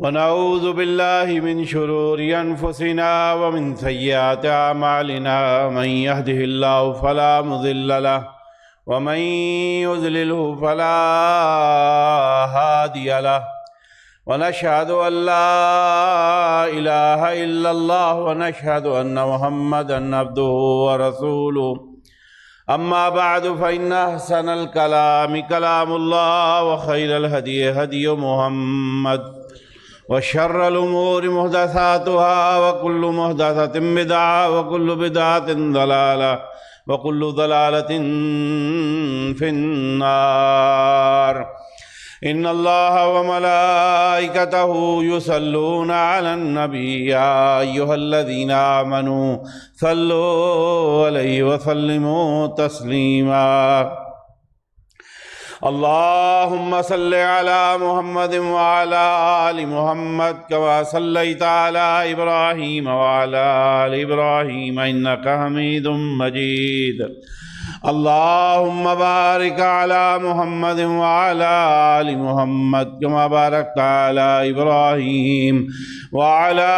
ونعوذ بالله من شرور أنفسنا ومن سيئات أعمالنا من يهده الله فلا مضل له ومن يضلله فلا هادي له ونشهد أن لا إله إلا الله ونشهد أن محمدا عبده ورسوله أما بعد فإن أحسن الكلام كلام الله وخير الهدي هدي محمد وشر الأمور محدثاتها وكل محدثة بدعة وكل بدعة ضلالة وكل ضلالة في النار إن الله وملائكته يصلون على النبي يا أيها الذين آمنوا صلوا عليه وسلموا تسليما اللهم صل على محمد وعلى آل محمد كما صليت على إبراهيم وعلى آل إبراهيم إنك حميد مجيد اللهم بارك على محمد وعلى آل محمد كما باركت على إبراهيم وعلى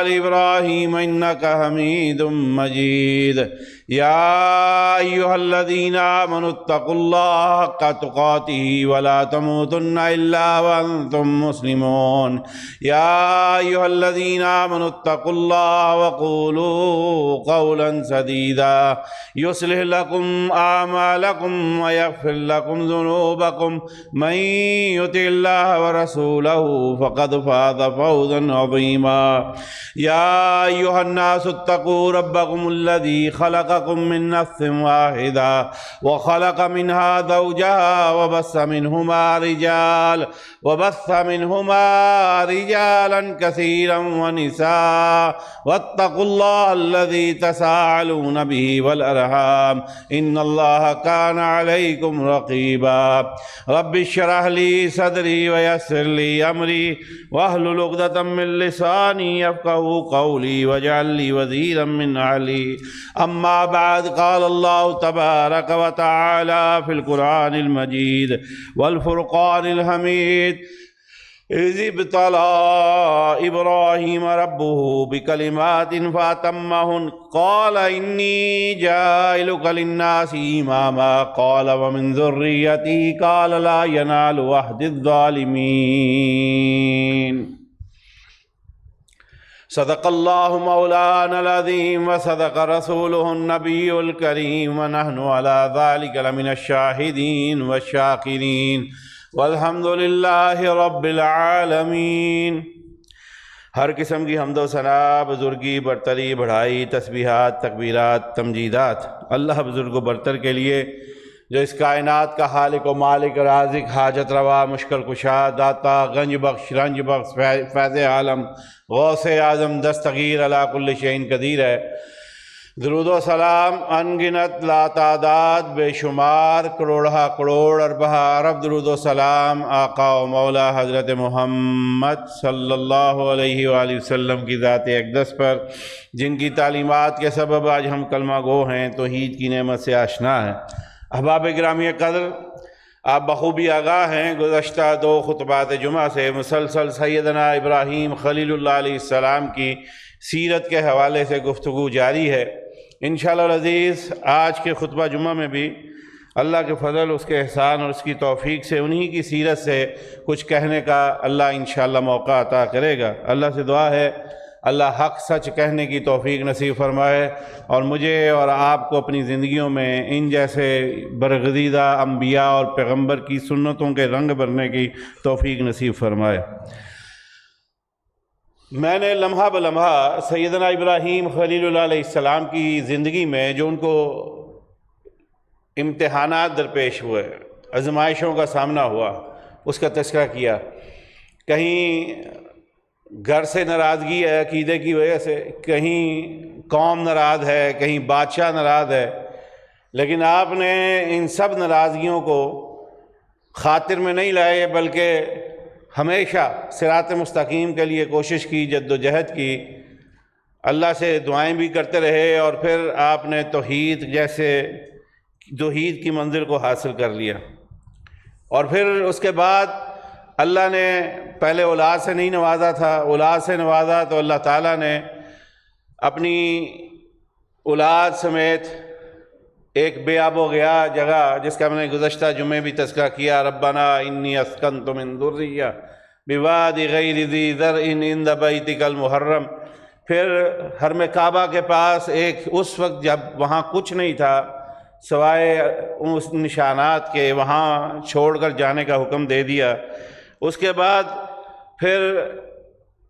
آل إبراهيم إنك حميد مجيد يا أيها الذين آمنوا اتقوا الله حق تقاته ولا تموتن إلا وأنتم مسلمون يا أيها الذين آمنوا اتقوا الله وقولوا قولا سديدا يصلح لكم أعمالكم ويغفر لكم ذنوبكم من يطع الله ورسوله فقد فاز فوزا عظيما يا أيها الناس اتقوا ربكم الذي خلقكم من نفس واحدة وخلق منها زوجها وبث منهما رجالا كثيرا ونساء واتقوا الله الذي تساءلون به والأرحام إن الله كان عليكم رقيبا رب اشرح لي صدري ويسر لي أمري واحلل عقدة من لساني يفقهوا قولي واجعل لي وزيرا من أهلي أما بعد قال الله تبارك وتعالى في القرآن المجيد والفرقان الحميد إذ ابتلى إبراهيم ربه بكلمات فأتمهن قال إني جاعلك للناس إماما قال ومن ذريتي قال لا ينال عهد الظالمين صدق الله مولانا العظيم وصدق رسوله النبي الكريم ونحن على ذلك لمن الشاهدين والشاكرين والحمد للہ رب العالمین۔ ہر قسم کی حمد و ثنا، بزرگی، برتری، بڑھائی، تسبیحات، تکبیرات، تمجیدات اللہ بزرگ و برتر کے لیے جو اس کائنات کا خالق و مالک، رازق، حاجت روا، مشکل کشا، داتا، گنج بخش، رنج بخش، فیض عالم، غوث اعظم، دستگیر، علی کل شیء قدیر ہے۔ درود و سلام انگنت لاتعداد بے شمار، کروڑہ کروڑ اربہ ارب درود و سلام آقا و مولا حضرت محمد صلی اللہ علیہ وآلہ وسلم کی ذات اقدس پر، جن کی تعلیمات کے سبب آج ہم کلمہ گو ہیں، توحید کی نعمت سے آشنا ہیں۔ احباب گرامی قدر، آپ بخوبی آگاہ ہیں گزشتہ 2 خطبات جمعہ سے مسلسل سیدنا ابراہیم خلیل اللہ علیہ السلام کی سیرت کے حوالے سے گفتگو جاری ہے۔ انشاءاللہ العزیز آج کے خطبہ جمعہ میں بھی اللہ کے فضل، اس کے احسان اور اس کی توفیق سے انہی کی سیرت سے کچھ کہنے کا اللہ انشاءاللہ موقع عطا کرے گا۔ اللہ سے دعا ہے اللہ حق سچ کہنے کی توفیق نصیب فرمائے اور مجھے اور آپ کو اپنی زندگیوں میں ان جیسے برگزیدہ انبیاء اور پیغمبر کی سنتوں کے رنگ بھرنے کی توفیق نصیب فرمائے۔ میں نے لمحہ بلمحہ سیدنا ابراہیم خلیل اللہ علیہ السلام کی زندگی میں جو ان کو امتحانات درپیش ہوئے، آزمائشوں کا سامنا ہوا، اس کا تذکرہ کیا۔ کہیں گھر سے ناراضگی ہے عقیدے کی وجہ سے، کہیں قوم ناراض ہے، کہیں بادشاہ ناراض ہے، لیکن آپ نے ان سب ناراضگیوں کو خاطر میں نہیں لائے، بلکہ ہمیشہ صراط مستقیم کے لیے کوشش کی، جد و جہد کی، اللہ سے دعائیں بھی کرتے رہے، اور پھر آپ نے توحید کی منزل کو حاصل کر لیا۔ اور پھر اس کے بعد اللہ نے پہلے اولاد سے نہیں نوازا تھا، اولاد سے نوازا تو اللہ تعالیٰ نے اپنی اولاد سمیت ایک بے آب و گیا جگہ، جس کا میں نے گزشتہ جمعے بھی تذکرہ کیا، ربنا انی اسکنت من ذریہ بواد غیر ذی زرع عند بیتک المحرم، پھر حرم کعبہ کے پاس ایک اس وقت جب وہاں کچھ نہیں تھا سوائے اس نشانات کے، وہاں چھوڑ کر جانے کا حکم دے دیا۔ اس کے بعد پھر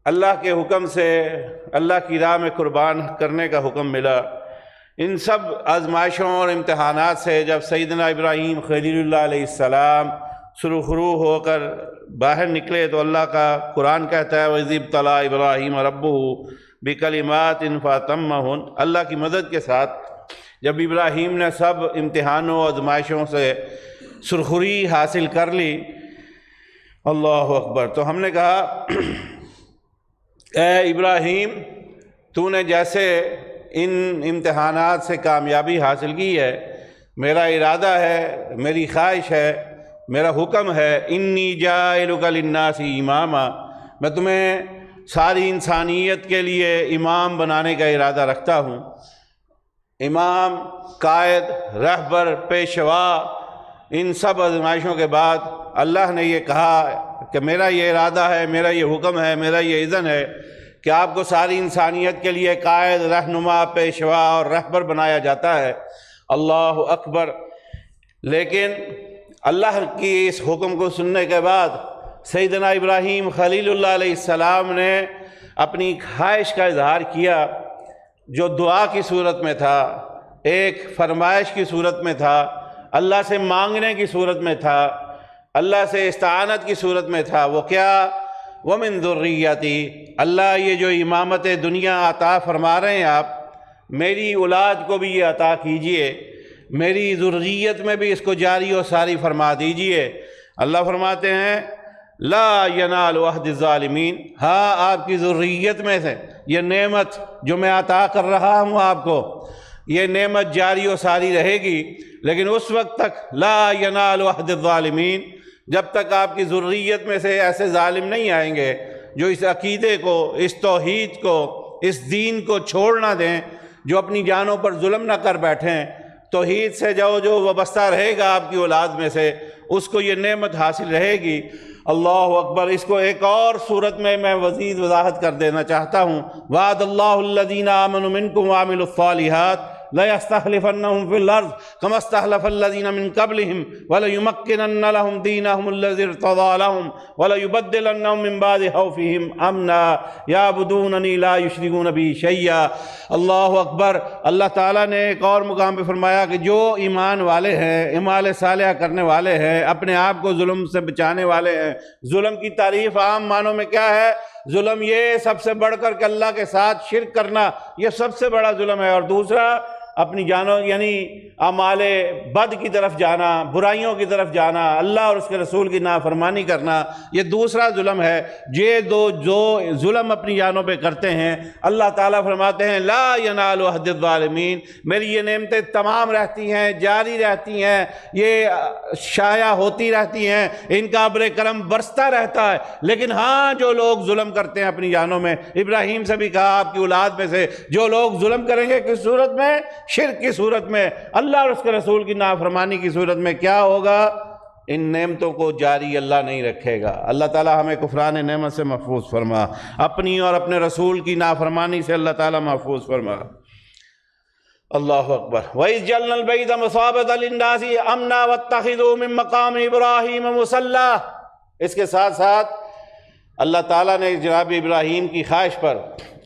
اللہ کے حکم سے اللہ کی راہ میں قربان کرنے کا حکم ملا۔ ان سب آزمائشوں اور امتحانات سے جب سیدنا ابراہیم خلیل اللہ علیہ السلام سرخرو ہو کر باہر نکلے تو اللہ کا قرآن کہتا ہے وَإِذِ ابْتَلَىٰ إِبْرَاهِيمَ رَبُّهُ بِكَلِمَاتٍ فَأَتَمَّهُنَّ، اللہ کی مدد کے ساتھ جب ابراہیم نے سب امتحانوں اور آزمائشوں سے سرخری حاصل کر لی، اللہ اکبر، تو ہم نے کہا اے ابراہیم، تو نے جیسے ان امتحانات سے کامیابی حاصل کی ہے، میرا ارادہ ہے، میری خواہش ہے، میرا حکم ہے، انی جاعلک للناس اماما، میں تمہیں ساری انسانیت کے لیے امام بنانے کا ارادہ رکھتا ہوں۔ امام، قائد، رہبر، پیشوا، ان سب آزمائشوں کے بعد اللہ نے یہ کہا کہ میرا یہ ارادہ ہے، میرا یہ حکم ہے، میرا یہ اذن ہے کہ آپ کو ساری انسانیت کے لیے قائد، رہنما، پیشوا اور رہبر بنایا جاتا ہے۔ اللہ اکبر۔ لیکن اللہ کی اس حکم کو سننے کے بعد سیدنا ابراہیم خلیل اللہ علیہ السلام نے اپنی خواہش کا اظہار کیا، جو دعا کی صورت میں تھا، ایک فرمائش کی صورت میں تھا، اللہ سے مانگنے کی صورت میں تھا، اللہ سے استعانت کی صورت میں تھا۔ وہ کیا؟ وَمِن ذُرِّيَّتِي، اللہ یہ جو امامت دنیا عطا فرما رہے ہیں آپ، میری اولاد کو بھی یہ عطا کیجئے، میری ذریت میں بھی اس کو جاری و ساری فرما دیجئے۔ اللہ فرماتے ہیں لا ینال عہد الظالمین، ہاں آپ کی ذریت میں سے یہ نعمت جو میں عطا کر رہا ہوں آپ کو، یہ نعمت جاری و ساری رہے گی، لیکن اس وقت تک لا ینال عہد الظالمین، جب تک آپ کی ذریت میں سے ایسے ظالم نہیں آئیں گے جو اس عقیدے کو، اس توحید کو، اس دین کو چھوڑ نہ دیں، جو اپنی جانوں پر ظلم نہ کر بیٹھیں۔ توحید سے جو وابستہ رہے گا آپ کی اولاد میں سے، اس کو یہ نعمت حاصل رہے گی۔ اللہ اکبر۔ اس کو ایک اور صورت میں مزید وضاحت کر دینا چاہتا ہوں۔ وعد اللہ الذین آمنوا منکم وعملوا الصالحات لَيَسْتَخْلِفَنَّهُمْ فِي الْأَرْضِ كَمَا اسْتَخْلَفَ الَّذِينَ مِنْ قَبْلِهِمْ وَلَيُمَكِّنَنَّ لَهُمْ دِينَهُمُ الَّذِي ارْتَضَىٰ لَهُمْ وَلَيُبَدِّلَنَّهُمْ مِنْ بَعْدِ خَوْفِهِمْ أَمْنًا يَعْبُدُونَنِي لَا يُشْرِكُونَ بِي شَيْئًا۔ اللہ اکبر۔ اللہ تعالیٰ نے ایک اور مقام پہ فرمایا کہ جو ایمان والے ہیں، اعمال صالحہ کرنے والے ہیں، اپنے آپ کو ظلم سے بچانے والے ہیں۔ ظلم کی تعریف عام معنوں میں کیا ہے؟ ظلم یہ سب سے بڑھ کر کہ اللہ کے ساتھ شرک کرنا، یہ سب سے بڑا ظلم ہے۔ اور دوسرا اپنی جانوں یعنی اعمال بد کی طرف جانا، برائیوں کی طرف جانا، اللہ اور اس کے رسول کی نافرمانی کرنا، یہ دوسرا ظلم ہے۔ یہ جو ظلم اپنی جانوں پہ کرتے ہیں، اللہ تعالیٰ فرماتے ہیں لا ینال عہد الظالمین، میری یہ نعمتیں تمام رہتی ہیں، جاری رہتی ہیں، یہ شائع ہوتی رہتی ہیں، ان کا ابر کرم برستا رہتا ہے۔ لیکن ہاں جو لوگ ظلم کرتے ہیں اپنی جانوں میں، ابراہیم سے بھی کہا آپ کی اولاد میں سے جو لوگ ظلم کریں گے، کس صورت میں؟ شرک کی صورت میں، اللہ اور اس کے رسول کی نافرمانی کی صورت میں، کیا ہوگا؟ ان نعمتوں کو جاری اللہ نہیں رکھے گا۔ اللہ تعالیٰ ہمیں کفران نعمت سے محفوظ فرما، اپنی اور اپنے رسول کی نافرمانی سے اللہ تعالیٰ محفوظ فرما۔ اللہ اکبر۔ وَإِذْ جَعَلْنَا الْبَيْتَ مَثَابَةً لِلنَّاسِ وَأَمْنًا وَاتَّخِذُوا مِن مَّقَامِ إِبْرَاهِيمَ مُصَلًّى، اس کے ساتھ ساتھ اللہ تعالیٰ نے جناب ابراہیم کی خواہش پر،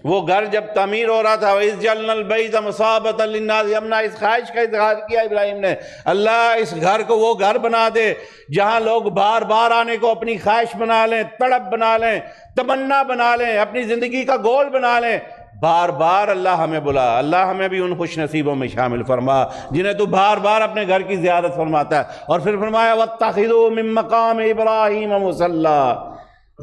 وہ گھر جب تعمیر ہو رہا تھا، وَإِذْ جَعَلْنَا الْبَيْتَ مَثَابَةً لِلنَّاسِ، امنا، اس خواہش کا اظہار کیا ابراہیم نے، اللہ اس گھر کو وہ گھر بنا دے جہاں لوگ بار بار آنے کو اپنی خواہش بنا لیں، تڑپ بنا لیں، تمنا بنا لیں، اپنی زندگی کا گول بنا لیں۔ بار بار اللہ ہمیں بلا، اللہ ہمیں بھی ان خوش نصیبوں میں شامل فرما جنہیں تو بار بار اپنے گھر کی زیارت فرماتا ہے۔ اور پھر فرمایا وَاتَّخِذُوا مِن مَّقَامِ إِبْرَاهِيمَ مُصَلًّى،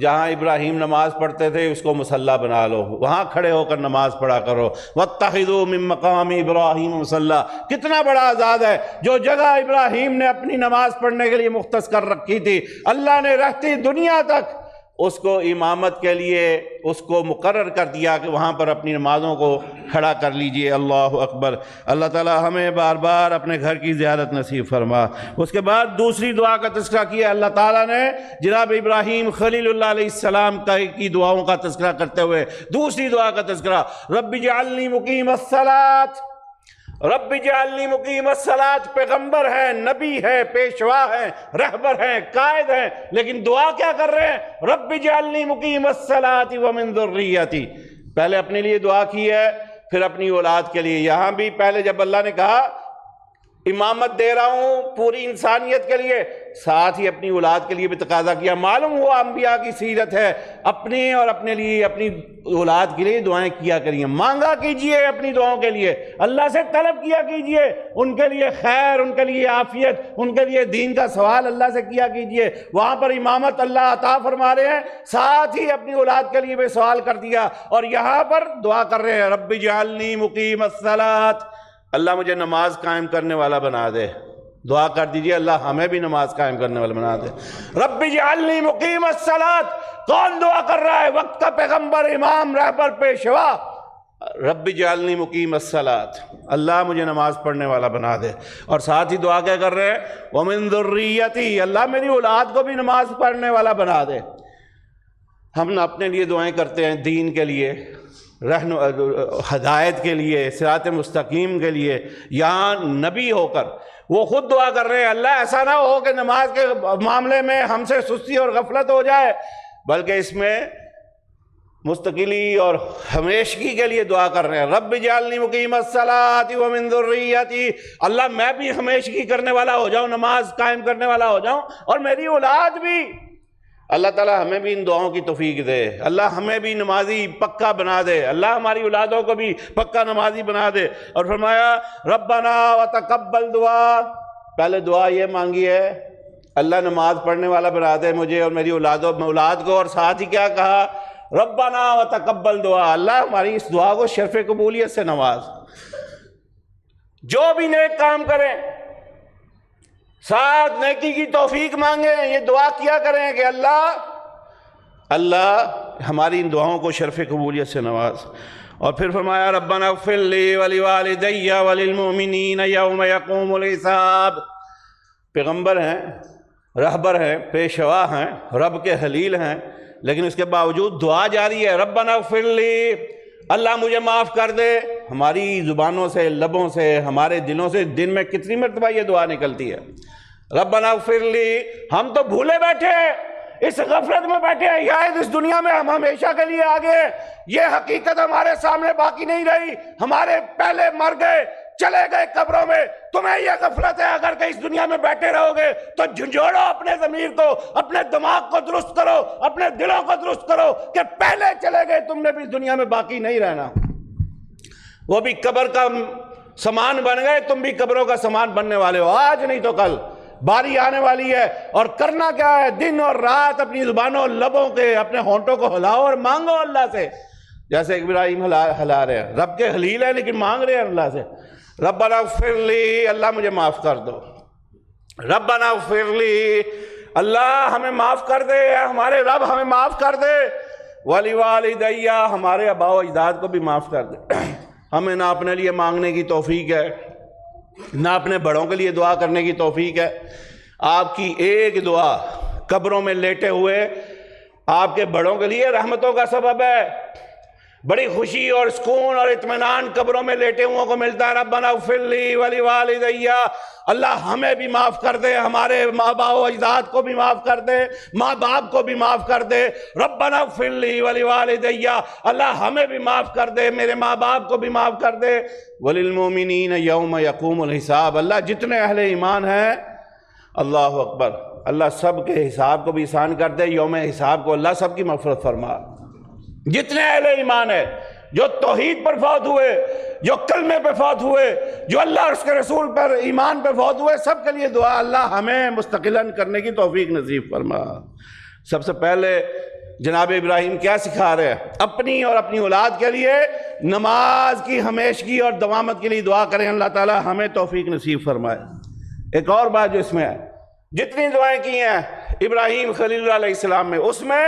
جہاں ابراہیم نماز پڑھتے تھے اس کو مصلی بنا لو، وہاں کھڑے ہو کر نماز پڑھا کرو۔ واتخذوا من مقام ابراہیم مصلی، کتنا بڑا آزاد ہے۔ جو جگہ ابراہیم نے اپنی نماز پڑھنے کے لیے مختص کر رکھی تھی، اللہ نے رہتی دنیا تک اس کو امامت کے لیے اس کو مقرر کر دیا کہ وہاں پر اپنی نمازوں کو کھڑا کر لیجئے۔ اللہ اکبر۔ اللہ تعالی ہمیں بار بار اپنے گھر کی زیارت نصیب فرما۔ اس کے بعد دوسری دعا کا تذکرہ کیا اللہ تعالیٰ نے جناب ابراہیم خلیل اللہ علیہ السلام کی دعاؤں کا تذکرہ کرتے ہوئے دوسری دعا کا تذکرہ، رب اجعلنی مقیم الصلاۃ، رب اجعلنی مقیم الصلاۃ۔ پیغمبر ہیں، نبی ہے، پیشوا ہیں، رہبر ہیں، قائد ہیں، لیکن دعا کیا کر رہے ہیں؟ رب اجعلنی مقیم الصلاۃ ومن ذریتی۔ پہلے اپنے لیے دعا کی ہے، پھر اپنی اولاد کے لیے۔ یہاں بھی پہلے جب اللہ نے کہا امامت دے رہا ہوں پوری انسانیت کے لیے، ساتھ ہی اپنی اولاد کے لیے بھی تقاضا کیا۔ معلوم ہوا انبیاء کی سیرت ہے، اپنے اور اپنے لیے، اپنی اولاد کے لیے دعائیں کیا کریے، مانگا کیجئے اپنی دعاؤں کے لیے، اللہ سے طلب کیا کیجئے، ان کے لیے خیر، ان کے لیے عافیت، ان کے لیے دین کا سوال اللہ سے کیا کیجئے۔ وہاں پر امامت اللہ عطا فرما رہے ہیں، ساتھ ہی اپنی اولاد کے لیے بھی سوال کر دیا، اور یہاں پر دعا کر رہے ہیں رب اجعلنی مقیم الصلاۃ، اللہ مجھے نماز قائم کرنے والا بنا دے۔ دعا کر دیجئے اللہ ہمیں بھی نماز قائم کرنے والا بنا دے۔ رب اجعلنی مقیم الصلاۃ، کون دعا کر رہا ہے؟ وقت کا پیغمبر، امام، رہبر، پیشوا۔ رب اجعلنی مقیم الصلاۃ، اللہ مجھے نماز پڑھنے والا بنا دے، اور ساتھ ہی دعا کیا کر رہے ہیں؟ ومن ذریتی، اللہ میری اولاد کو بھی نماز پڑھنے والا بنا دے۔ ہم اپنے لیے دعائیں کرتے ہیں دین کے لیے، ہدایت کے لیے، صراط مستقیم کے لیے، یہاں نبی ہو کر وہ خود دعا کر رہے ہیں اللہ ایسا نہ ہو کہ نماز کے معاملے میں ہم سے سستی اور غفلت ہو جائے، بلکہ اس میں مستقلی اور ہمیشگی کے لیے دعا کر رہے ہیں رب اجعلنی مقیم الصلاۃ ومن ذریتی، اللہ میں بھی ہمیشگی کرنے والا ہو جاؤں، نماز قائم کرنے والا ہو جاؤں، اور میری اولاد بھی۔ اللہ تعالیٰ ہمیں بھی ان دعاؤں کی توفیق دے، اللہ ہمیں بھی نمازی پکا بنا دے، اللہ ہماری اولادوں کو بھی پکا نمازی بنا دے۔ اور فرمایا ربنا وتقبل دعا، پہلے دعا یہ مانگی ہے اللہ نماز پڑھنے والا بنا دے مجھے اور میری اولاد کو، اور ساتھ ہی کیا کہا؟ ربنا وتقبل دعا، اللہ ہماری اس دعا کو شرف قبولیت سے نواز۔ جو بھی نیک کام کریں ساتھ نیکی کی توفیق مانگیں، یہ دعا کیا کریں کہ اللہ ہماری ان دعاؤں کو شرف قبولیت سے نواز۔ اور پھر فرمایا ربنا اغفر لی ولوالدی وللمؤمنین یوم یقوم الحساب۔ پیغمبر ہیں، رہبر ہیں، پیشوا ہیں، رب کے خلیل ہیں، لیکن اس کے باوجود دعا جاری ہے ربنا اغفر لی، اللہ مجھے معاف کر دے۔ ہماری زبانوں سے، لبوں سے، ہمارے دلوں سے دن میں کتنی مرتبہ یہ دعا نکلتی ہے ربنا اغفر لی۔ ہم تو بھولے بیٹھے ہیں، اس غفلت میں بیٹھے ہیں، شاید اس دنیا میں ہم ہمیشہ کے لیے آگے ہیں، یہ حقیقت ہمارے سامنے باقی نہیں رہی، ہمارے پہلے مر گئے، چلے گئے قبروں میں۔ تمہیں یہ غفلت ہے اگر کہ اس دنیا میں بیٹھے رہو گے تو جھنجھوڑو اپنے ضمیر کو، اپنے دماغ کو درست کرو، اپنے دلوں کو درست کرو کہ پہلے چلے گئے، تم نے بھی اس دنیا میں باقی نہیں رہنا۔ وہ بھی قبر کا سامان بن گئے، تم بھی قبروں کا سامان بننے والے ہو، آج نہیں تو کل باری آنے والی ہے۔ اور کرنا کیا ہے؟ دن اور رات اپنی زبانوں، لبوں کے، اپنے ہونٹوں کو ہلاؤ اور مانگو اللہ سے، جیسے ابراہیم ہلا رہے ہیں، رب کے خلیل ہیں لیکن مانگ رہے ہیں اللہ سے ربنا اغفر لی، اللہ مجھے معاف کر دو، ربنا اغفر لی، اللہ ہمیں معاف کر دے، ہمارے رب ہمیں معاف کر دے، ولوالدی، ہمارے آباء و اجداد کو بھی معاف کر دے۔ ہمیں نہ اپنے لیے مانگنے کی توفیق ہے، نہ اپنے بڑوں کے لیے دعا کرنے کی توفیق ہے۔ آپ کی ایک دعا قبروں میں لیٹے ہوئے آپ کے بڑوں کے لیے رحمتوں کا سبب ہے، بڑی خوشی اور سکون اور اطمینان قبروں میں لیٹے ہوئوں کو ملتا ہے۔ ربنا اغفر لی ولوالدی، اللہ ہمیں بھی معاف کر دے، ہمارے ماں باپ و اجداد کو بھی معاف کر دے، ماں باپ کو بھی معاف کر دے۔ ربنا اغفر لی ولوالدی، اللہ ہمیں بھی معاف کر دے، میرے ماں باپ کو بھی معاف کر دے۔ وللمؤمنین یوم یقوم الحساب، اللہ جتنے اہل ایمان ہیں، اللہ اکبر، اللہ سب کے حساب کو بھی آسان کر دے، یوم حساب کو اللہ سب کی مغفرت فرما۔ جتنے اہل ایمان ہیں، جو توحید پر فوت ہوئے، جو کلمے پہ فوت ہوئے، جو اللہ اور اس کے رسول پر ایمان پہ فوت ہوئے، سب کے لیے دعا اللہ ہمیں مستقلاً کرنے کی توفیق نصیب فرما۔ سب سے پہلے جناب ابراہیم کیا سکھا رہے ہیں؟ اپنی اور اپنی اولاد کے لیے نماز کی ہمیشگی اور دوامت کے لیے دعا کریں، اللہ تعالی ہمیں توفیق نصیب فرمائے۔ ایک اور بات جو اس میں ہے، جتنی دعائیں کی ہیں ابراہیم خلیل اللہ علیہ السلام میں، اس میں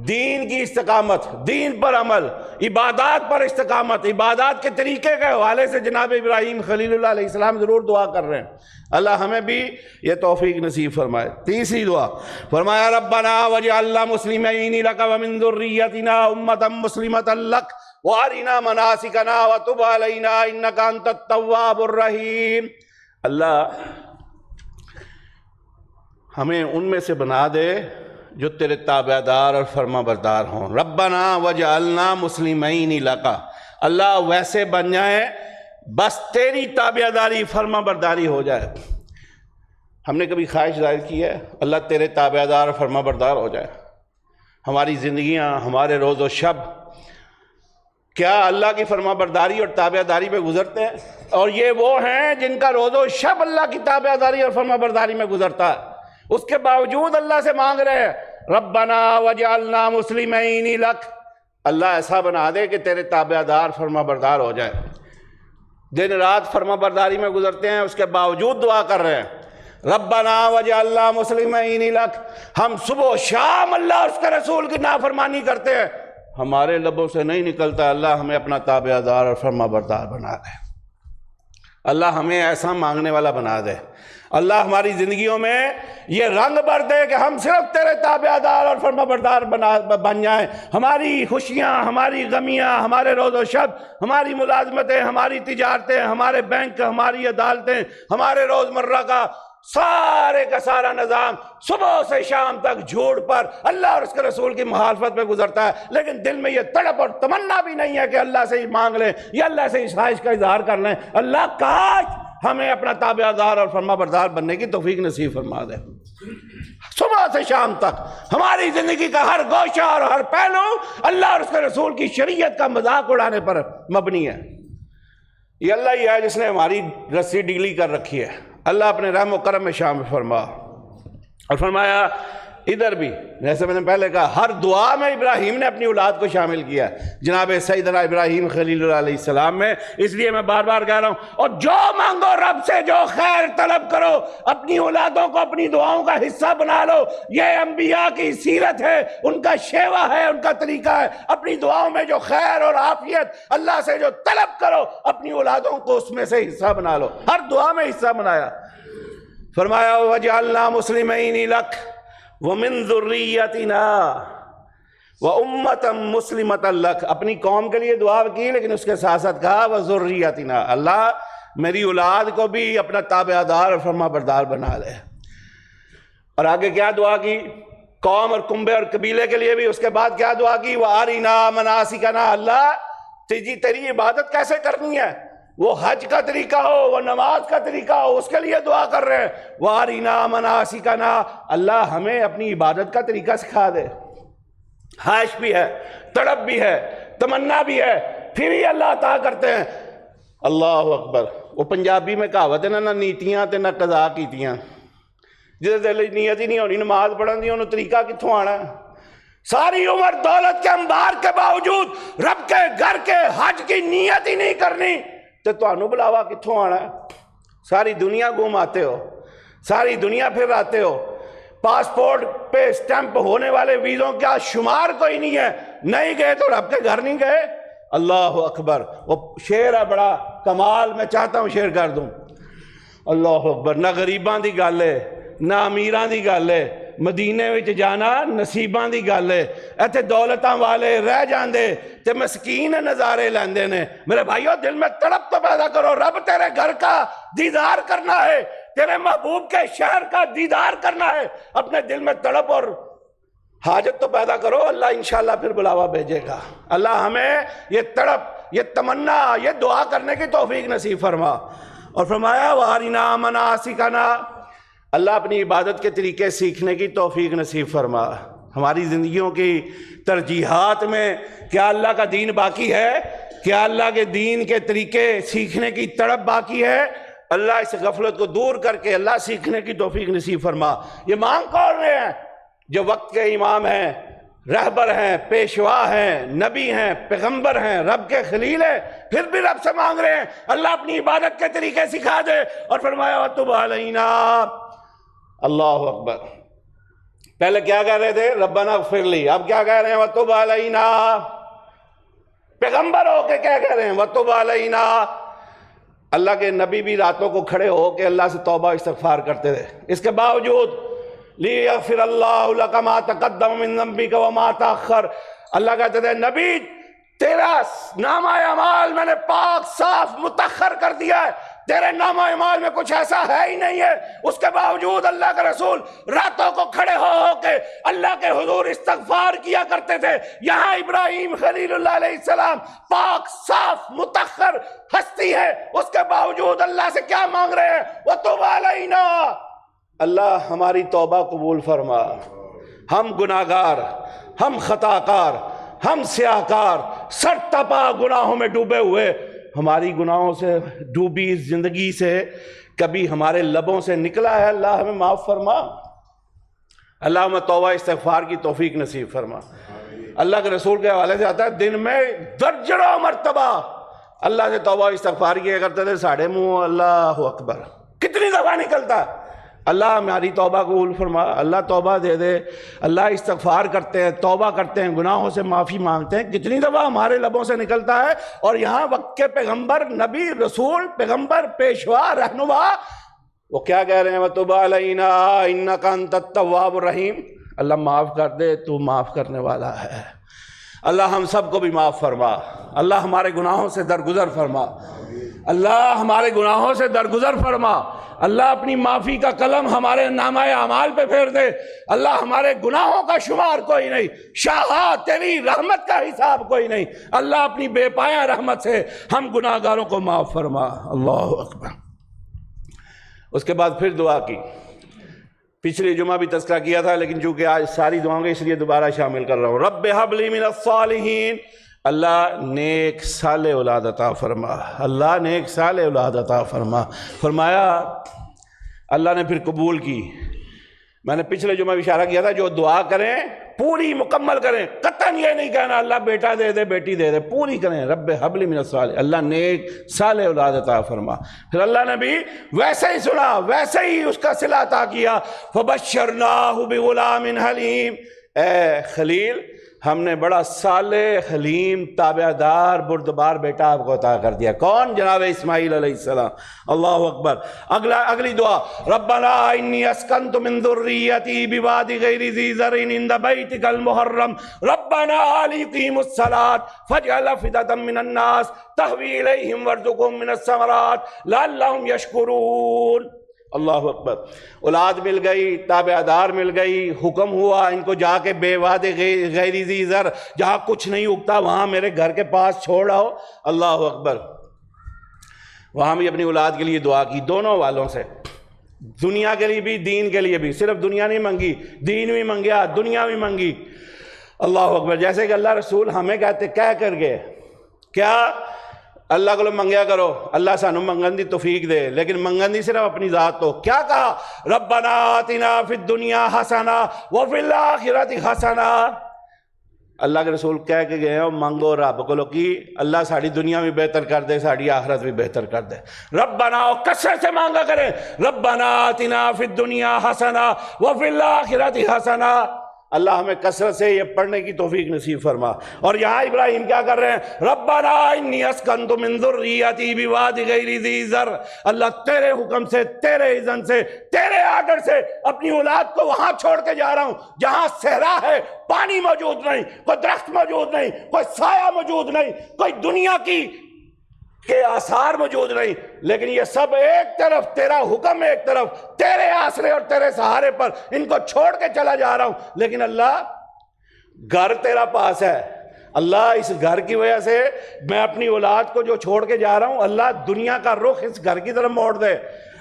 دین کی استقامت، دین پر عمل، عبادات پر استقامت، عبادات کے طریقے کے حوالے سے جناب ابراہیم خلیل اللہ علیہ السلام ضرور دعا کر رہے ہیں، اللہ ہمیں بھی یہ توفیق نصیب فرمائے۔ تیسری دعا فرمایا ربنا وجعلنا مسلمین لک ومن ذریتنا امۃ مسلمۃ لک وارنا مناسکنا وتب علینا انک انت التواب الرحیم۔ اللہ ہمیں ان میں سے بنا دے جو تیرے تابع دار اور فرما بردار ہوں۔ ربنا وجعلنا مسلمین لک، اللہ ویسے بن جائیں بس تیری تابع داری فرما برداری ہو جائے۔ ہم نے کبھی خواہش ظاہر کی ہے اللہ تیرے تابع دار اور فرما بردار ہو جائے؟ ہماری زندگیاں، ہمارے روز و شب کیا اللہ کی فرما برداری اور تابع داری میں گزرتے ہیں؟ اور یہ وہ ہیں جن کا روز و شب اللہ کی تابع داری اور فرما برداری میں گزرتا ہے، اس کے باوجود اللہ سے مانگ رہے ہیں ربنا وجعلنا مسلمین لک، اللہ ایسا بنا دے کہ تیرے تابع دار فرما بردار ہو جائے۔ دن رات فرما برداری میں گزرتے ہیں، اس کے باوجود دعا کر رہے ہیں ربنا وجعلنا مسلمین لک۔ ہم صبح و شام اللہ اور اس کے رسول کی نافرمانی کرتے ہیں، ہمارے لبوں سے نہیں نکلتا اللہ ہمیں اپنا تابع دار اور فرما بردار بنا دے، اللہ ہمیں ایسا مانگنے والا بنا دے، اللہ ہماری زندگیوں میں یہ رنگ بھر دے کہ ہم صرف تیرے تابع دار اور فرما بردار بن جائیں۔ ہماری خوشیاں، ہماری غمیاں، ہمارے روز و شب، ہماری ملازمتیں، ہماری تجارتیں، ہمارے بینک، ہماری عدالتیں، ہمارے روزمرہ کا سارے کا سارا نظام صبح سے شام تک جھوٹ پر اللہ اور اس کے رسول کی مخالفت میں گزرتا ہے، لیکن دل میں یہ تڑپ اور تمنا بھی نہیں ہے کہ اللہ سے ہی مانگ لیں یا اللہ سے اس خواہش کا اظہار کر لیں اللہ کاش ہمیں اپنا تابع دار اور فرما بردار بننے کی توفیق نصیب فرما دے۔ صبح سے شام تک ہماری زندگی کا ہر گوشہ اور ہر پہلو اللہ اور اس کے رسول کی شریعت کا مذاق اڑانے پر مبنی ہے۔ یہ اللہ ہی ہے جس نے ہماری رسی ڈگلی کر رکھی ہے، اللہ اپنے رحم و کرم میں شامل فرما۔ اور فرمایا ادھر بھی جیسے میں نے پہلے کہا ہر دعا میں ابراہیم نے اپنی اولاد کو شامل کیا جناب سیدنا ابراہیم خلیل اللہ علیہ السلام میں، اس لیے میں بار بار کہہ رہا ہوں اور جو مانگو رب سے، جو خیر طلب کرو اپنی اولادوں کو اپنی دعاؤں کا حصہ بنا لو، یہ انبیاء کی سیرت ہے، ان کا شیوا ہے، ان کا طریقہ ہے، اپنی دعاؤں میں جو خیر اور عافیت اللہ سے جو طلب کرو اپنی اولادوں کو اس میں سے حصہ بنا لو، ہر دعا میں حصہ بنایا۔ فرمایا وجعلنا مسلمین لک ومن ذریتنا وامۃ مسلمۃ لک، اپنی قوم کے لیے دعا کی لیکن اس کے ساتھ ساتھ کہا وذریتنا، اللہ میری اولاد کو بھی اپنا تابع دار اور فرما بردار بنا لے۔ اور آگے کیا دعا کی؟ قوم اور کنبے اور قبیلے کے لیے بھی اس کے بعد کیا دعا کی؟ وَأَرِنَا مَنَاسِكَنَا، اللہ تیری عبادت کیسے کرنی ہے، وہ حج کا طریقہ ہو، وہ نماز کا طریقہ ہو، اس کے لیے دعا کر رہے ہیں وَأَرِنَا مَنَاسِكَنَا، اللہ ہمیں اپنی عبادت کا طریقہ سکھا دے۔ خواہش بھی ہے، تڑپ بھی ہے، تمنا بھی ہے، پھر بھی اللہ عطا کرتے ہیں۔ اللہ اکبر۔ وہ پنجابی میں کہاوت ہے نہ نیتیاں تے نہ قضا کیتیاں، جس دل نیت ہی نہیں ہونی نماز پڑھن دی، انہوں طریقہ کتھوں آنا ہے؟ ساری عمر دولت کے انبار کے باوجود رب کے گھر کے حج کی نیت ہی نہیں کرنی تو تانوں بلاوا کتھوں آنا ہے؟ ساری دنیا گھوم آتے ہو، ساری دنیا پھر آتے ہو، پاسپورٹ پہ سٹیمپ ہونے والے ویزوں کا شمار کوئی نہیں ہے، نہیں گئے تو رب کے گھر نہیں گئے۔ اللہ اکبر۔ وہ شعر ہے بڑا کمال، میں چاہتا ہوں شعر کر دوں۔ اللہ اکبر۔ نہ غریباں دی گل ہے نہ امیراں دی گل ہے، مدینے وچ جانا نصیباں دی گل ہے، ایتھے دولتاں والے رہ جاندے تے مسکین نظارے لیندے نے۔ میرے بھائیو دل میں تڑپ تو پیدا کرو، رب تیرے گھر کا دیدار کرنا ہے، تیرے محبوب کے شہر کا دیدار کرنا ہے، اپنے دل میں تڑپ اور حاجت تو پیدا کرو، اللہ انشاءاللہ پھر بلاوا بھیجے گا۔ اللہ ہمیں یہ تڑپ، یہ تمنا، یہ دعا کرنے کی توفیق نصیب فرما۔ اور فرمایا وَأَرِنَا مَنَاسِكَنَا، اللہ اپنی عبادت کے طریقے سیکھنے کی توفیق نصیب فرما۔ ہماری زندگیوں کی ترجیحات میں کیا اللہ کا دین باقی ہے؟ کیا اللہ کے دین کے طریقے سیکھنے کی تڑپ باقی ہے؟ اللہ اس غفلت کو دور کر کے اللہ سیکھنے کی توفیق نصیب فرما۔ یہ مانگ کون رہے ہیں؟ جو وقت کے امام ہیں، رہبر ہیں، پیشوا ہیں، نبی ہیں، پیغمبر ہیں، رب کے خلیل ہیں، پھر بھی رب سے مانگ رہے ہیں اللہ اپنی عبادت کے طریقے سکھا دے، اور فرمایا وَتُبْ عَلَيْنَا۔ اللہ اکبر۔ پہلے کیا کہہ رہے تھے؟ ربنا اغفر لی، اب کیا کہہ رہے ہیں؟ وَتُبْ عَلَيْنَا۔ پیغمبر ہو کے کیا کہہ رہے ہیں؟ وَتُبْ عَلَيْنَا۔ اللہ کے نبی بھی راتوں کو کھڑے ہو کے اللہ سے توبہ استغفار کرتے تھے، اس کے باوجود لِيَغْفِرَ اللَّهُ لَكَ مَا تَقَدَّمَ مِن ذَنبِكَ وَمَا تَأَخَّرَ۔ اللہ کہتے تھے نبی تیرا نامہ اعمال میں نے پاک صاف متأخر کر دیا ہے، تیرے نامہ اعمال میں کچھ ایسا ہے ہی نہیں ہے، اس کے باوجود اللہ کے رسول راتوں کو کھڑے ہو کے اللہ کے حضور استغفار کیا کرتے تھے۔ یہاں ابراہیم خلیل اللہ علیہ السلام پاک صاف متأخر ہستی ہے، اس کے باوجود اللہ سے کیا مانگ رہے ہیں؟ وَتُبْ عَلَيْنَا۔ اللہ ہماری توبہ قبول فرما، ہم گناہگار، ہم خطاکار، ہم سیاہکار، سر تپا گناہوں میں ڈوبے ہوئے، ہماری گناہوں سے ڈوبی اس زندگی سے کبھی ہمارے لبوں سے نکلا ہے اللہ ہمیں معاف فرما، اللہ ہمیں توبہ استغفار کی توفیق نصیب فرما۔ اللہ کے رسول کے حوالے سے آتا ہے دن میں درجنوں مرتبہ اللہ سے توبہ استغفار کیا کرتے تھے، ساڑھے منہ اللہ اکبر کتنی دفعہ نکلتا، اللہ ہماری توبہ قبول فرما، اللہ توبہ دے دے، اللہ استغفار کرتے ہیں، توبہ کرتے ہیں، گناہوں سے معافی مانگتے ہیں، کتنی دفعہ ہمارے لبوں سے نکلتا ہے۔ اور یہاں وقت کے پیغمبر، نبی، رسول، پیغمبر، پیشوا، رہنما، وہ کیا کہہ رہے ہیں؟ وَتُبْ عَلَيْنَا إِنَّكَ أَنْتَ التَّوَّابُ الرَّحِيمُ۔ اللہ معاف کر دے، تو معاف کرنے والا ہے۔ اللہ ہم سب کو بھی معاف فرما، اللہ ہمارے گناہوں سے درگزر فرما، اللہ ہمارے گناہوں سے درگزر فرما، اللہ اپنی معافی کا قلم ہمارے نامہ اعمال پہ پھیر دے، اللہ ہمارے گناہوں کا شمار کوئی نہیں، شاہا تیری رحمت کا حساب کوئی نہیں، اللہ اپنی بے پایہ رحمت سے ہم گناہگاروں کو معاف فرما۔ اللہ اکبر۔ اس کے بعد پھر دعا کی، پچھلی جمعہ بھی تذکرہ کیا تھا لیکن چونکہ آج ساری دعاؤں کے اس لیے دوبارہ شامل کر رہا ہوں۔ رب ہب لی من الصالحین، اللہ نیک صالح اولاد عطا فرما، اللہ نیک صالح اولاد عطا فرما۔ فرمایا اللہ نے پھر قبول کی۔ میں نے پچھلے جمعہ بھی اشارہ کیا تھا جو دعا کریں پوری مکمل کریں، قطعاً یہ نہیں کہنا اللہ بیٹا دے دے بیٹی دے دے، پوری کریں رب ہب لی من الصالحین، اللہ نیک صالح اولاد عطا فرما۔ پھر اللہ نے بھی ویسے ہی سنا، ویسے ہی اس کا صلہ عطا کیا، فبشرناہ بغلام حلیم، اے خلیل ہم نے بڑا صالح، حلیم، تابع دار، بردبار بیٹا آپ کو عطا کر دیا۔ کون؟ جناب اسماعیل علیہ السلام۔ اللہ اکبر۔ اگلی دعا، ربنا انی اسکنت من ذریتی بواد غیر ذی زرع عند بیتک المحرم ربنا لیقیموا الصلاۃ فاجعل افئدۃ من الناس تہوی الیہم وارزقہم من الثمرات لعلہم یشکرون۔ اللہ اکبر۔ اولاد مل گئی، تابع دار مل گئی، حکم ہوا ان کو جا کے بے واد غیر ذی زرع، جہاں کچھ نہیں اگتا وہاں میرے گھر کے پاس چھوڑ آؤ۔ اللہ اکبر۔ وہاں بھی اپنی اولاد کے لیے دعا کی، دونوں والوں سے، دنیا کے لیے بھی دین کے لیے بھی، صرف دنیا نہیں منگی، دین بھی منگیا، دنیا بھی منگی۔ اللہ اکبر۔ جیسے کہ اللہ رسول ہمیں کہہ کر گئے کیا اللہ کو منگیا کرو، اللہ سانو منگن دی توفیق دے، لیکن منگن دی صرف اپنی ذات تو کیا کہا؟ ربنا آتنا فی الدنیا حسنہ وفی الآخرۃ حسنہ۔ اللہ کے رسول کہہ کے گئے ہو منگو رب کو کی اللہ ساری دنیا بھی بہتر کر دے، ساری آخرت بھی بہتر کر دے۔ ربنا، کثرت سے مانگا کریں، ربنا آتنا فی الدنیا حسنہ وفی الآخرۃ حسنہ۔ اللہ ہمیں کثرت سے یہ پڑھنے کی توفیق نصیب فرما۔ اور یہاں ابراہیم کیا کر رہے ہیں؟ ربنا انی اسکنت من ذریتی بواد غیر ذی زرع، اللہ تیرے حکم سے، تیرے اذن سے، تیرے آرڈر سے اپنی اولاد کو وہاں چھوڑ کے جا رہا ہوں جہاں صحرا ہے، پانی موجود نہیں، کوئی درخت موجود نہیں، کوئی سایہ موجود نہیں، کوئی دنیا کے آثار موجود نہیں، لیکن یہ سب ایک طرف، تیرا حکم ایک طرف، تیرے آسرے اور تیرے سہارے پر ان کو چھوڑ کے چلا جا رہا ہوں۔ لیکن اللہ گھر تیرا پاس ہے، اللہ اس گھر کی وجہ سے میں اپنی اولاد کو جو چھوڑ کے جا رہا ہوں، اللہ دنیا کا رخ اس گھر کی طرف موڑ دے،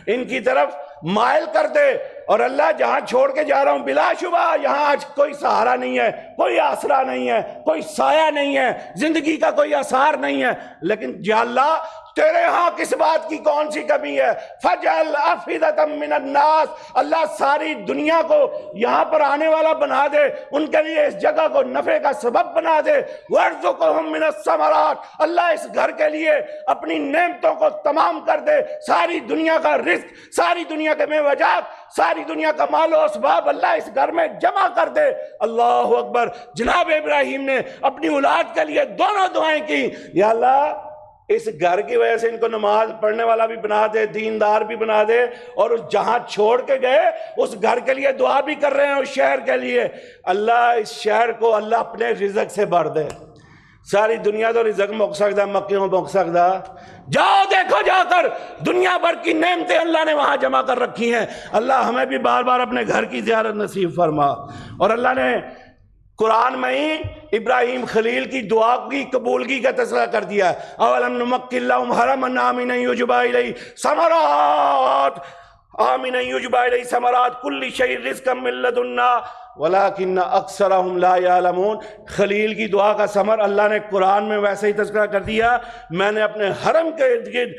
ان کی طرف مائل کر دے، اور اللہ جہاں چھوڑ کے جا رہا ہوں بلا شبہ یہاں آج کوئی سہارا نہیں ہے، کوئی آسرا نہیں ہے، کوئی سایہ نہیں ہے، زندگی کا کوئی آثار نہیں ہے، لیکن یا اللہ تیرے ہاں کس بات کی کون سی کمی ہے؟ فَجْعَلْ أَفْئِدَةً مِّنَ النَّاسِ، اللہ ساری دنیا کو یہاں پر آنے والا بنا دے، ان کے لیے اس جگہ کو نفع کا سبب بنا دے۔ وَارْزُقْهُم مِّنَ الثَّمَرَاتِ، اللہ اس گھر کے لیے اپنی نعمتوں کو تمام کر دے، ساری دنیا کا رزق، ساری دنیا کے میوجات، ساری دنیا کا مال و اسباب اللہ اس گھر میں جمع کر دے۔ اللہ اکبر۔ جناب ابراہیم نے اپنی اولاد کے لیے دونوں دعائیں کی، یا اللہ اس گھر کی وجہ سے ان کو نماز پڑھنے والا بھی بنا دے، دیندار بھی بنا دے، اور اس جہاں چھوڑ کے گئے اس گھر کے لیے دعا بھی کر رہے ہیں، اس شہر کے لیے اللہ اس شہر کو اللہ اپنے رزق سے بھر دے۔ ساری دنیا تو رزق مک سکتا، مکیوں مک سکتا، جاؤ دیکھو جا کر دنیا بھر کی نعمتیں اللہ نے وہاں جمع کر رکھی ہیں۔ اللہ ہمیں بھی بار بار اپنے گھر کی زیارت نصیب فرما۔ اور اللہ نے قرآن میں ہی ابراہیم خلیل کی دعا کی قبولگی کا تذکرہ کر دیا ہے۔ اولم نمکن لہم حرما آمنا یجبی الیہ ثمرات آمنا یجبی الیہ ثمرات کل شیء رزقا من لدنا ولکن اکثرہم لا یعلمون۔ خلیل کی دعا کا ثمر اللہ نے قرآن میں ویسے ہی تذکرہ کر دیا، میں نے اپنے حرم کے ارد گرد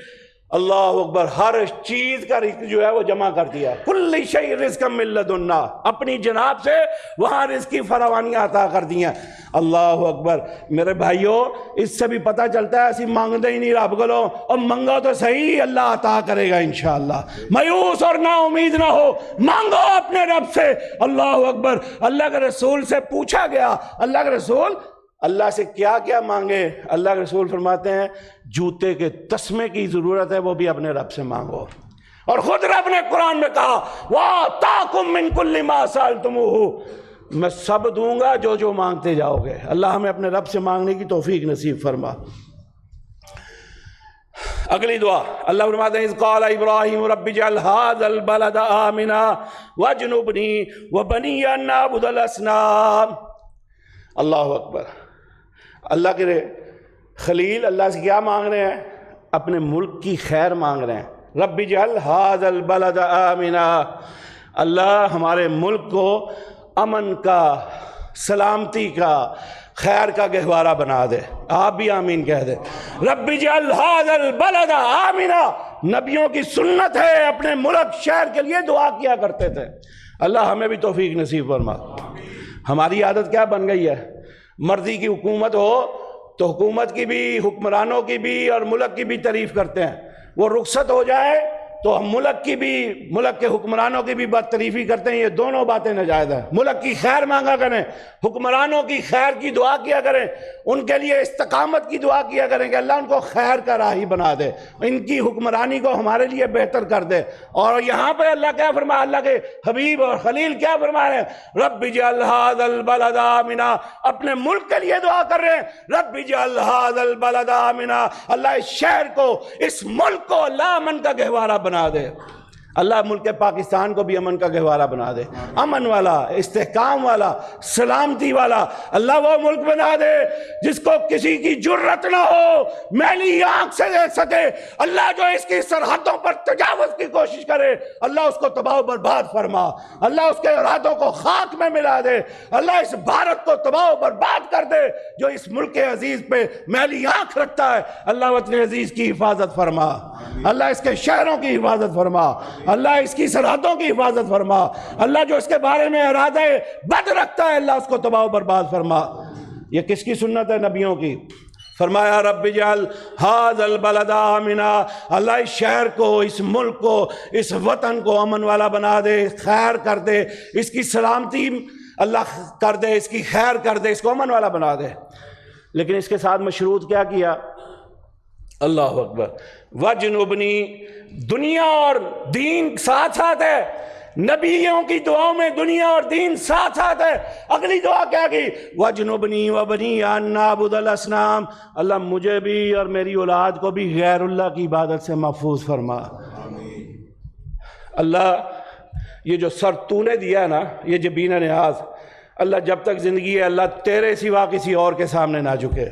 اللہ اکبر ہر چیز کا رزق جو ہے وہ جمع کر دیا، کل شیء رزقا من لدنا، اپنی جناب سے وہاں رزق کی فراوانیاں عطا کر دی ہیں۔ اللہ اکبر۔ میرے بھائیوں اس سے بھی پتہ چلتا ہے ایسی مانگتے ہی نہیں رب کو، اور منگو تو صحیح، اللہ عطا کرے گا انشاءاللہ۔ مایوس اور نا امید نہ ہو، مانگو اپنے رب سے۔ اللہ اکبر۔ اللہ کے رسول سے پوچھا گیا، اللہ کے رسول اللہ سے کیا کیا مانگے؟ اللہ کے رسول فرماتے ہیں جوتے کے تسمے کی ضرورت ہے وہ بھی اپنے رب سے مانگو، اور خود رب نے قرآن میں کہا وَآتَاكُم مِّن كُلِّ مَا سَأَلْتُمُوهُ، میں سب دوں گا جو جو مانگتے جاؤ گے۔ اللہ ہمیں اپنے رب سے مانگنے کی توفیق نصیب فرما۔ اگلی دعا اللہ فرماتے ہیں اذ قال ابراہیم رب اجعل هذا البلد آمنا واجنبنی وبنی ان نعبد الاصنام۔ اللہ اکبر۔ اللہ کے خلیل اللہ سے کیا مانگ رہے ہیں؟ اپنے ملک کی خیر مانگ رہے ہیں۔ رب اجعل هذا البلد آمنا، اللہ ہمارے ملک کو امن کا، سلامتی کا، خیر کا گہوارہ بنا دے۔ آپ بھی آمین کہہ دیں۔ رب اجعل هذا البلد آمنا، نبیوں کی سنت ہے اپنے ملک شہر کے لیے دعا کیا کرتے تھے۔ اللہ ہمیں بھی توفیق نصیب فرما۔ ہماری عادت کیا بن گئی ہے؟ مرضی کی حکومت ہو تو حکومت کی بھی، حکمرانوں کی بھی اور ملک کی بھی تعریف کرتے ہیں، وہ رخصت ہو جائے تو ہم ملک کی بھی، ملک کے حکمرانوں کی بھی بات تعریفی کرتے ہیں۔ یہ دونوں باتیں ناجائز ہیں۔ ملک کی خیر مانگا کریں، حکمرانوں کی خیر کی دعا کیا کریں، ان کے لیے استقامت کی دعا کیا کریں کہ اللہ ان کو خیر کا راہی بنا دے، ان کی حکمرانی کو ہمارے لیے بہتر کر دے۔ اور یہاں پہ اللہ کیا فرمایا؟ اللہ کے حبیب اور خلیل کیا فرما رہے ہیں؟ رب اجعل هذا البلد آمنا، اپنے ملک کے لیے دعا کر رہے ہیں۔ رب اجعل هذا البلد آمنا، اللہ اس شہر کو، اس ملک کو اللہ امن کا گہوارہ بنا دے۔ اللہ ملک پاکستان کو بھی امن کا گہوارہ بنا دے، امن والا، استحکام والا، سلامتی والا۔ اللہ وہ ملک بنا دے جس کو کسی کی جرت نہ ہو میلی آنکھ سے دیکھ سکے۔ اللہ جو اس کی سرحدوں پر تجاوز کی کوشش کرے اللہ اس کو تباہ و برباد فرما۔ اللہ اس کے ارادوں کو خاک میں ملا دے۔ اللہ اس بھارت کو تباہ و برباد کر دے جو اس ملک عزیز پہ میلی آنکھ رکھتا ہے۔ اللہ وطن عزیز کی حفاظت فرما، اللہ اس کے شہروں کی حفاظت فرما، اللہ اس کی سرحدوں کی حفاظت فرما۔ اللہ جو اس کے بارے میں ارادہ بد رکھتا ہے اللہ اس کو تباہ و برباد فرما۔ یہ کس کی سنت ہے؟ نبیوں کی۔ فرمایا رب اجعل هذا البلد آمنا، اللہ اس شہر کو، اس ملک کو، اس وطن کو امن والا بنا دے، خیر کر دے، اس کی سلامتی اللہ کر دے، اس کی خیر کر دے، اس کو امن والا بنا دے۔ لیکن اس کے ساتھ مشروط کیا کیا؟ اللہ اکبر۔ وجنبنی، دنیا اور دین ساتھ ساتھ ہے، نبیوں کی دعاؤں میں دنیا اور دین ساتھ ساتھ ہے۔ اگلی دعا کیا کی؟ وجنبنی وبنی ان نعبد الاصنام، اللہ مجھے بھی اور میری اولاد کو بھی غیر اللہ کی عبادت سے محفوظ فرما۔ اللہ یہ جو سر تو نے دیا ہے نا، یہ جبین نیاز، اللہ جب تک زندگی ہے اللہ تیرے سوا کسی اور کے سامنے نہ جھکے۔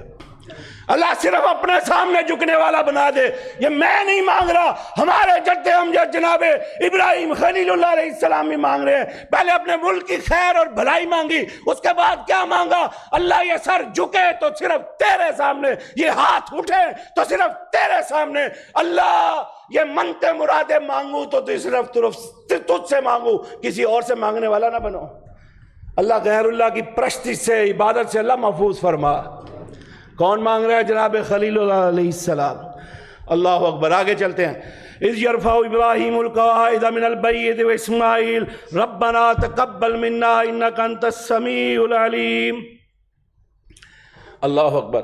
اللہ صرف اپنے سامنے جھکنے والا بنا دے. یہ میں نہیں مانگ رہا، ہمارے جد امجد جناب ابراہیم خلیل اللہ علیہ السلام بھی مانگ رہے ہیں. پہلے اپنے ملک کی خیر اور بھلائی مانگی، اس کے بعد کیا مانگا؟ اللہ یہ سر جھکے تو صرف تیرے سامنے، یہ ہاتھ اٹھے تو صرف تیرے سامنے. اللہ یہ منتے مرادیں مانگوں تو صرف تجھ سے مانگوں، کسی اور سے مانگنے والا نہ بنو. اللہ غیر اللہ کی پرستش سے، عبادت سے اللہ محفوظ فرما. کون مانگ رہا ہے؟ جناب خلیل اللہ علیہ السلام. اللہ اکبر. آگے چلتے ہیں. اذ یرفع ابراہیم القواعد من البیت واسماعیل ربنا تقبل منا انک انت السمیع العلیم. اللہ اکبر.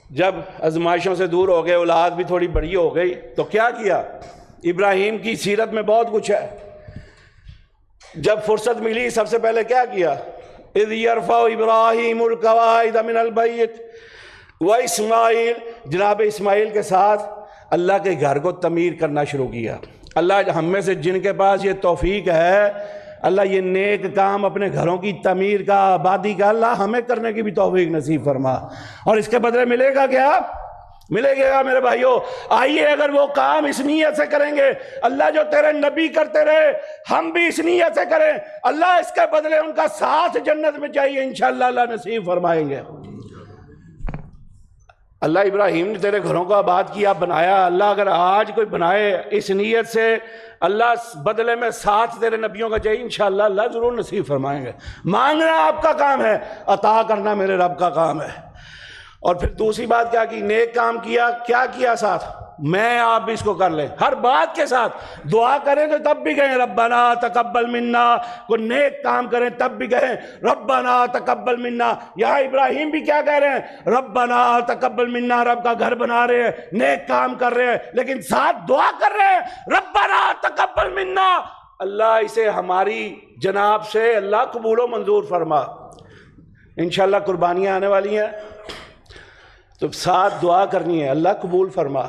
جب آزمائشوں سے دور ہو گئے، اولاد بھی تھوڑی بڑی ہو گئی، تو کیا کیا؟ ابراہیم کی سیرت میں بہت کچھ ہے. جب فرصت ملی سب سے پہلے کیا کیا؟ اذ یرفع ابراہیم القواعد من البیت واسماعیل، جناب اسماعیل کے ساتھ اللہ کے گھر کو تعمیر کرنا شروع کیا. اللہ ہم میں سے جن کے پاس یہ توفیق ہے، اللہ یہ نیک کام اپنے گھروں کی تعمیر کا، آبادی کا، اللہ ہمیں کرنے کی بھی توفیق نصیب فرما. اور اس کے بدلے ملے گا کیا؟ ملے گا میرے بھائیوں. آئیے اگر وہ کام اس نیت سے کریں گے، اللہ جو تیرے نبی کرتے رہے ہم بھی اس نیت سے کریں، اللہ اس کے بدلے ان کا ساتھ جنت میں چاہیے، انشاءاللہ اللہ نصیب فرمائیں گے. اللہ ابراہیم نے تیرے گھروں کو آباد کیا، بنایا. اللہ اگر آج کوئی بنائے اس نیت سے، اللہ بدلے میں ساتھ تیرے نبیوں کا چاہیے، انشاءاللہ اللہ ضرور نصیب فرمائیں گے. مانگنا آپ کا کام ہے، عطا کرنا میرے رب کا کام ہے. اور پھر دوسری بات کیا کی؟ نیک کام کیا. کیا کیا ساتھ؟ میں آپ بھی اس کو کر لیں. ہر بات کے ساتھ دعا کریں تو تب بھی کہیں ربنا تقبل منا. کوئی نیک کام کریں تب بھی کہیں ربنا تقبل منا. یہاں ابراہیم بھی کیا کہہ رہے ہیں؟ ربنا تقبل منا. رب کا گھر بنا رہے ہیں، نیک کام کر رہے ہیں، لیکن ساتھ دعا کر رہے ہیں ربنا تقبل منا. اللہ اسے ہماری جناب سے اللہ قبول و منظور فرما. انشاءاللہ قربانیاں آنے والی ہیں تو ساتھ دعا کرنی ہے، اللہ قبول فرما،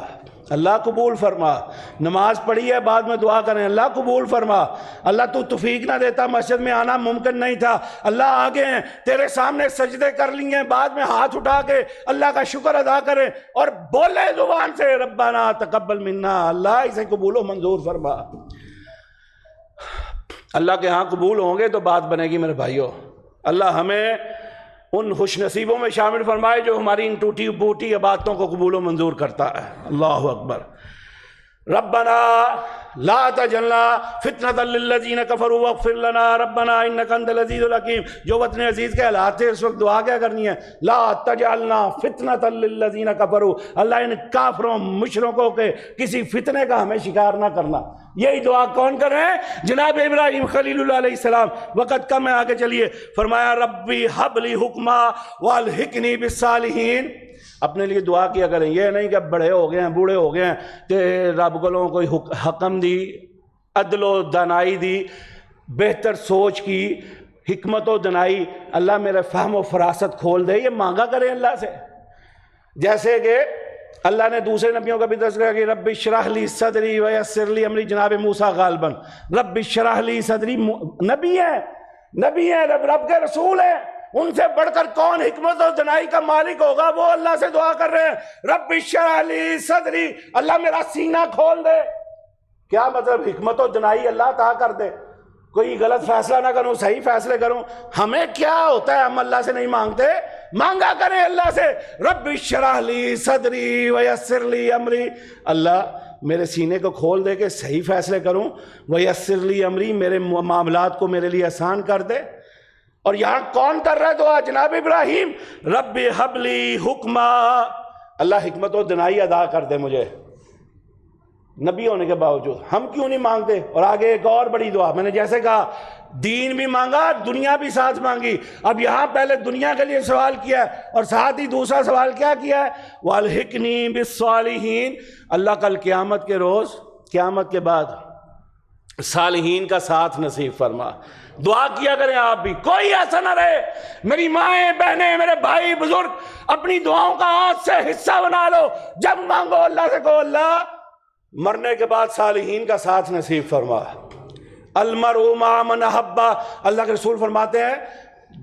اللہ قبول فرما. نماز پڑھی ہے، بعد میں دعا کریں اللہ قبول فرما. اللہ تو توفیق نہ دیتا مسجد میں آنا ممکن نہیں تھا، اللہ آگے ہیں، تیرے سامنے سجدے کر لیے، بعد میں ہاتھ اٹھا کے اللہ کا شکر ادا کریں اور بولے زبان سے ربنا تقبل منا. اللہ اسے قبول و منظور فرما. اللہ کے ہاں قبول ہوں گے تو بات بنے گی میرے بھائیوں. اللہ ہمیں ان خوش نصیبوں میں شامل فرمائے جو ہماری ان ٹوٹی بوٹی عبادتوں کو قبول و منظور کرتا ہے. اللہ اکبر. ربنا لا تجعلنا فتنة للذین کفروا واغفر لنا ربنا انک انت العزیز الحکیم. جو وطن عزیز کے حالات تھے اس وقت دعا کیا کرنی ہے؟ لا تجعلنا فتنة للذین کفروا. اللہ ان کافروں مشرکوں کے کسی فتنے کا ہمیں شکار نہ کرنا. یہی دعا کون کر رہے ہیں؟ جناب ابراہیم خلیل اللہ علیہ السلام. وقت کم ہے، آگے چلیے. فرمایا ربی حب لی حکما والحقنی بالصالحین. اپنے لیے دعا کیا کریں، یہ نہیں کہ بڑے ہو گئے ہیں، بوڑھے ہو گئے ہیں کہ رب کو کوئی حکم دی، عدل و دانائی دی، بہتر سوچ کی، حکمت و دانائی، اللہ میرے فہم و فراست کھول دے. یہ مانگا کریں اللہ سے. جیسے کہ اللہ نے دوسرے نبیوں کا بھی تذکرہ کہ رب اشرح لی صدری ویسر لی امری. جناب موسیٰ غالباً رب اشرح لی صدری نبی ہے، رب کے رسول ہیں. ان سے بڑھ کر کون حکمت و دانائی کا مالک ہوگا؟ وہ اللہ سے دعا کر رہے ہیں رب اشرح لی صدری، اللہ میرا سینہ کھول دے. کیا مطلب؟ حکمت و دانائی اللہ عطا کر دے، کوئی غلط فیصلہ نہ کروں، صحیح فیصلے کروں. ہمیں کیا ہوتا ہے؟ ہم اللہ سے نہیں مانگتے، مانگا کریں اللہ سے رب اشرح لی صدری ویسر لی امری. اللہ میرے سینے کو کھول دے کہ صحیح فیصلے کروں، ویسر لی امری، میرے معاملات کو میرے لیے آسان کر دے. اور یہاں کون کر رہا ہے دعا؟ جناب ابراہیم. رب حب لی حکما. اللہ حکمت و دانائی ادا کر دے مجھے نبی ہونے کے باوجود. ہم کیوں نہیں مانگتے؟ اور آگے ایک اور بڑی دعا، میں نے جیسے کہا دین بھی مانگا، دنیا بھی ساتھ مانگی. اب یہاں پہلے دنیا کے لیے سوال کیا ہے اور ساتھ ہی دوسرا سوال کیا کیا ہے؟ والحقنی بالصالحین. اللہ کل قیامت کے روز، قیامت کے بعد صالحین کا ساتھ نصیب فرما. دعا کیا کریں آپ بھی، کوئی ایسا نہ رہے. میری مائیں بہنیں، میرے بھائی بزرگ، اپنی دعاؤں کا آج سے حصہ بنا لو. جب مانگو اللہ سے کہو اللہ مرنے کے بعد صالحین کا ساتھ نصیب فرما. المرء مع من احب. اللہ کے رسول فرماتے ہیں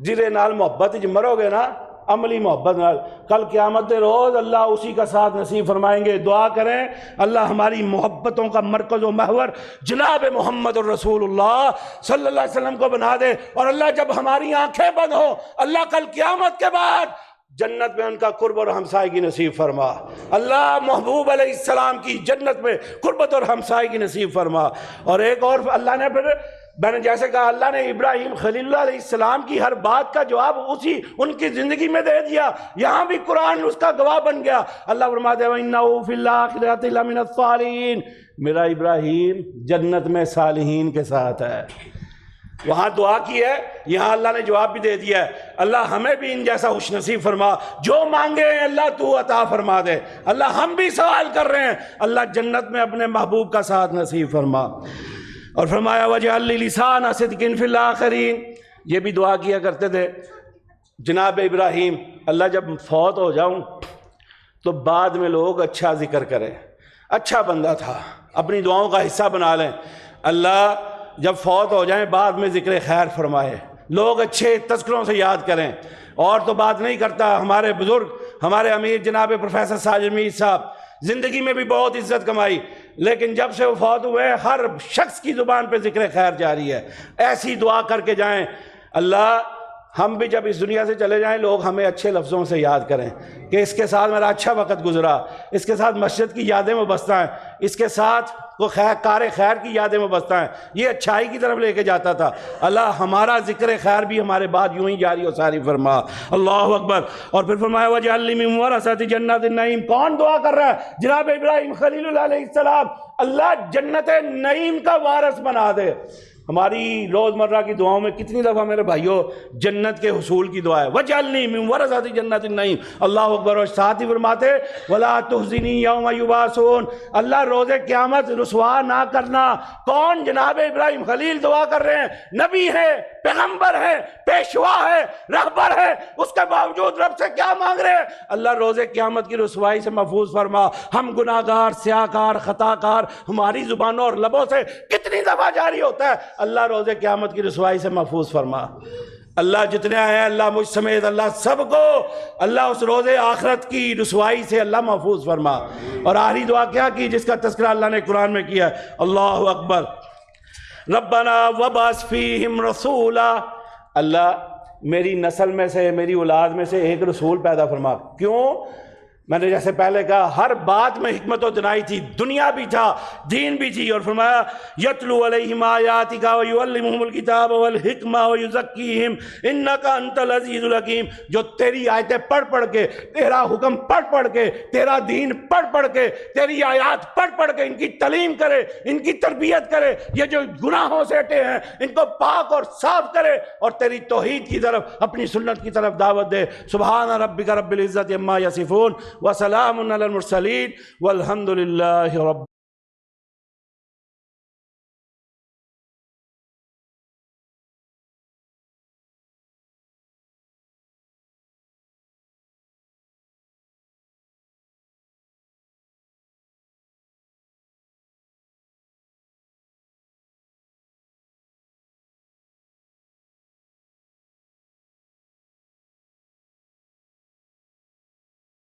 جرے نال محبت جو مرو گے نا عملی محبت نال کل قیامت دے روز اللہ اسی کا ساتھ نصیب فرمائیں گے۔ دعا کریں اللہ ہماری محبتوں کا مرکز و محور جناب محمد الرسول اللہ صلی اللہ علیہ وسلم کو بنا دے، اور اللہ جب ہماری آنکھیں بند ہوں اللہ کل قیامت کے بعد جنت میں ان کا قرب اور ہمسائیگی نصیب فرما۔ اللہ محبوب علیہ السلام کی جنت میں قربت اور ہمسائیگی نصیب فرما۔ اور ایک اور اللہ نے پھر میں نے جیسے کہا اللہ نے ابراہیم خلیل اللہ علیہ السلام کی ہر بات کا جواب اسی ان کی زندگی میں دے دیا، یہاں بھی قرآن اس کا گواہ بن گیا۔ اللہ فرماتے ہیں وَإِنَّهُ فِي الْآخِرَةِ لَمِنَ الصَّالِحِينَ، میرا ابراہیم جنت میں صالحین کے ساتھ ہے۔ وہاں دعا کی ہے، یہاں اللہ نے جواب بھی دے دیا ہے۔ اللہ ہمیں بھی ان جیسا خوش نصیب فرما، جو مانگے ہیں اللہ تو عطا فرما دے۔ اللہ ہم بھی سوال کر رہے ہیں، اللہ جنت میں اپنے محبوب کا ساتھ نصیب فرما۔ اور فرمایا وَجْعَلْ لِي لِسَانَ صِدْقٍ فِي الْآخِرِينَ، یہ بھی دعا کیا کرتے تھے جناب ابراہیم، اللہ جب فوت ہو جاؤں تو بعد میں لوگ اچھا ذکر کریں، اچھا بندہ تھا، اپنی دعاؤں کا حصہ بنا لیں۔ اللہ جب فوت ہو جائیں بعد میں ذکر خیر فرمائے، لوگ اچھے تذکروں سے یاد کریں۔ اور تو بات نہیں کرتا، ہمارے بزرگ ہمارے امیر جناب پروفیسر ساجد میر صاحب زندگی میں بھی بہت عزت کمائی، لیکن جب سے وہ فوت ہوئے ہر شخص کی زبان پہ ذکر خیر جاری ہے۔ ایسی دعا کر کے جائیں اللہ ہم بھی جب اس دنیا سے چلے جائیں لوگ ہمیں اچھے لفظوں سے یاد کریں کہ اس کے ساتھ میرا اچھا وقت گزرا، اس کے ساتھ مسجد کی یادیں وابستہ ہیں، اس کے ساتھ وہ کار خیر کی یادیں وابستہ ہیں، یہ اچھائی کی طرف لے کے جاتا تھا۔ اللہ ہمارا ذکر خیر بھی ہمارے بعد یوں ہی جاری و ساری فرما۔ اللہ اکبر۔ اور پھر فرمایا وَجْعَلْ لِي مِن وَرَثَةِ جَنَّةِ النَّعِيمِ، کون دعا کر رہا ہے؟ جناب ابراہیم خلیل اللہ علیہ السلام، اللہ جنت نعیم کا وارث بنا دے۔ ہماری روزمرہ کی دعاؤں میں کتنی دفعہ میرے بھائیوں جنت کے حصول کی دعا ہے، وَجْعَلْنِي مِن وَرَثَةِ جَنَّةِ النَّعِيمِ۔ اللہ اکبر۔ اور ساتھ ہی فرماتے وَلَا تُخْزِنِي يَوْمَ يُبْعَثُونَ، اللہ روز قیامت رسوا نہ کرنا۔ کون؟ جناب ابراہیم خلیل دعا کر رہے ہیں، نبی ہے، پیغمبر ہے، پیشوا ہے، رہبر ہے، اس کے باوجود رب سے کیا مانگ رہے ہیں؟ اللہ روز قیامت کی رسوائی سے محفوظ فرما۔ ہم گناہ گار، سیاہ کار، خطا کار، ہماری زبانوں اور لبوں سے کتنی دفعہ جاری ہوتا ہے، اللہ روز قیامت کی رسوائی سے محفوظ فرما۔ اللہ جتنے آئے ہیں اللہ مجھ سمیت اللہ سب کو اللہ اس روز آخرت کی رسوائی سے اللہ محفوظ فرما۔ اور آخری دعا کیا کی جس کا تذکرہ اللہ نے قرآن میں کیا ہے، اللہ اکبر۔ ربنا وبعث فیہم رسولا، اللہ میری نسل میں سے، میری اولاد میں سے ایک رسول پیدا فرما۔ کیوں؟ میں نے جیسے پہلے کہا ہر بات میں حکمت و دنائی تھی، دنیا بھی تھا، دین بھی تھی۔ اور فرمایا یتلو علیہم آیاتک ویعلمہم الکتاب والحکمہ ویزکیہم انک انت العزیز الحکیم، جو تیری آیتیں پڑھ پڑھ کے، تیرا حکم پڑھ پڑھ کے، تیرا دین پڑھ پڑھ کے، تیری آیات پڑھ پڑھ کے ان کی تعلیم کرے، ان کی تربیت کرے، یہ جو گناہوں سے ہٹے ہیں ان کو پاک اور صاف کرے اور تیری توحید کی طرف، اپنی سنت کی طرف دعوت دے۔ سبحان ربک رب العزت عما یصفون وسلام علی المرسلین والحمد للہ رب